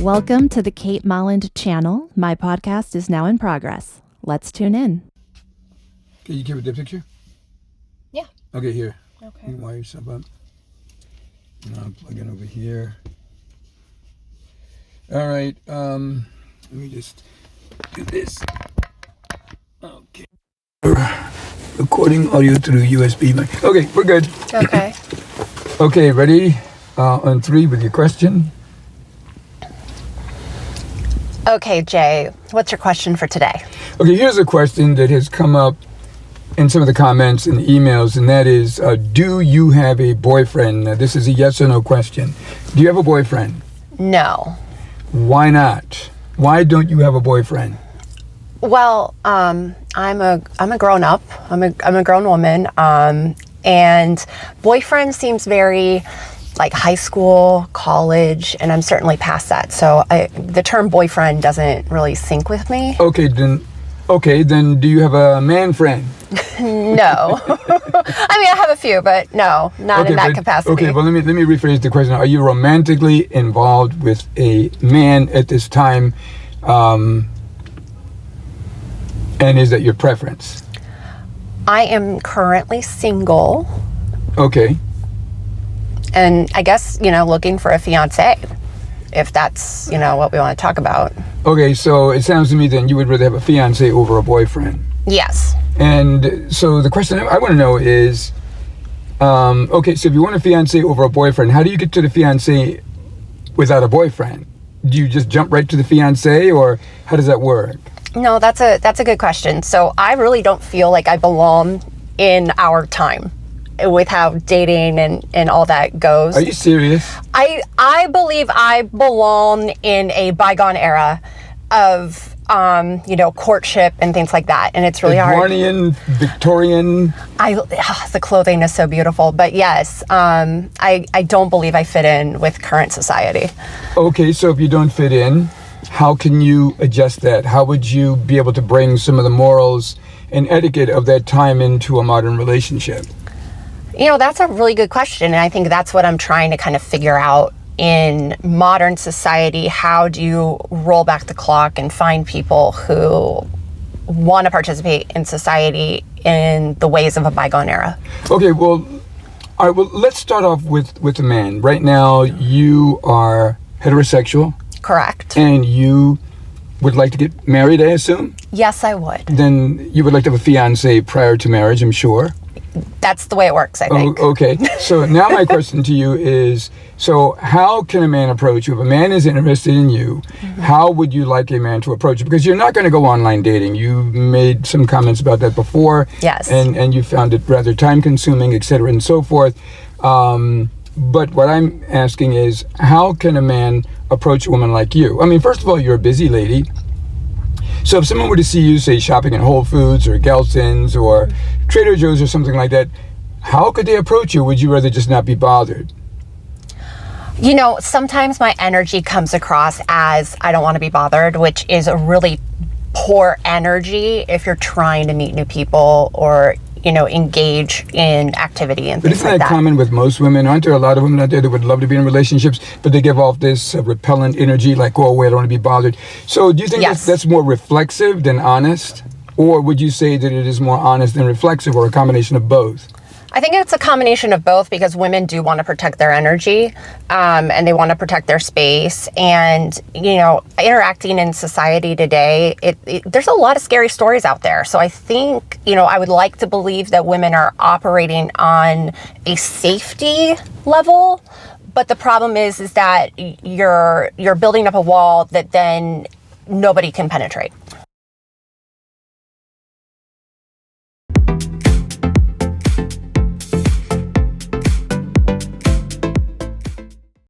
Welcome to the Kate Molland channel. My podcast is now in progress. Let's tune in. Can you give it the picture? Yeah. Okay, here. Okay. You wire yourself up. And I'll plug it over here. All right. Let me just do this. Okay. Recording audio through USB mic. Okay, we're good. Okay. Okay, ready? On three with your question. Okay, Jay, what's your question for today? Okay, here's a question that has come up in some of the comments and emails, and that is, do you have a boyfriend? Now, this is a yes or no question. Do you have a boyfriend? No. Why not? Why don't you have a boyfriend? Well, I'm a grown up. I'm a grown woman. And boyfriend seems very like high school, college, and I'm certainly past that. So the term boyfriend doesn't really sync with me. Okay, then do you have a man friend? No. I mean, I have a few, but no, not in that capacity. Okay, well, let me rephrase the question. Are you romantically involved with a man at this time? And is that your preference? I am currently single. Okay. And I guess, looking for a fiance, if that's, what we want to talk about. Okay, so it sounds to me then you would rather have a fiance over a boyfriend. Yes. And so the question I want to know is, okay, so if you want a fiance over a boyfriend, how do you get to the fiance without a boyfriend? Do you just jump right to the fiance, or how does that work? No, that's a good question. So I really don't feel like I belong in our time with how dating and all that goes. Are you serious? I believe I belong in a bygone era of courtship and things like that, and it's really Edwardian, Victorian. The clothing is so beautiful, but yes, I don't believe I fit in with current society. Okay, so if you don't fit in, how can you adjust that? How would you be able to bring some of the morals and etiquette of that time into a modern relationship? That's a really good question, and I think that's what I'm trying to kind of figure out in modern society. How do you roll back the clock and find people who want to participate in society in the ways of a bygone era? Okay, well, all right, well, let's start off with the man. Right now, you are heterosexual. Correct. And you would like to get married, I assume? Yes, I would. Then you would like to have a fiance prior to marriage, I'm sure. That's the way it works, I think. Oh, okay. So now my question to you is, so how can a man approach you? If a man is interested in you, how would you like a man to approach you? Because you're not going to go online dating. You made some comments about that before. Yes. And you found it rather time consuming, et cetera, and so forth. But what I'm asking is, how can a man approach a woman like you? I mean, first of all, you're a busy lady. So if someone were to see you, say, shopping at Whole Foods or Gelson's or Trader Joe's or something like that, how could they approach you? Would you rather just not be bothered? Sometimes my energy comes across as I don't want to be bothered, which is a really poor energy if you're trying to meet new people or engage in activity and things like that. But isn't that common with most women? Aren't there a lot of women out there that would love to be in relationships, but they give off this repellent energy, like, go away, I don't want to be bothered. So do you think that's more reflexive than honest? Or would you say that it is more honest than reflexive, or a combination of both? I think it's a combination of both, because women do want to protect their energy, and they want to protect their space. And, interacting in society today, there's a lot of scary stories out there. So I think, I would like to believe that women are operating on a safety level. But the problem is that you're building up a wall that then nobody can penetrate.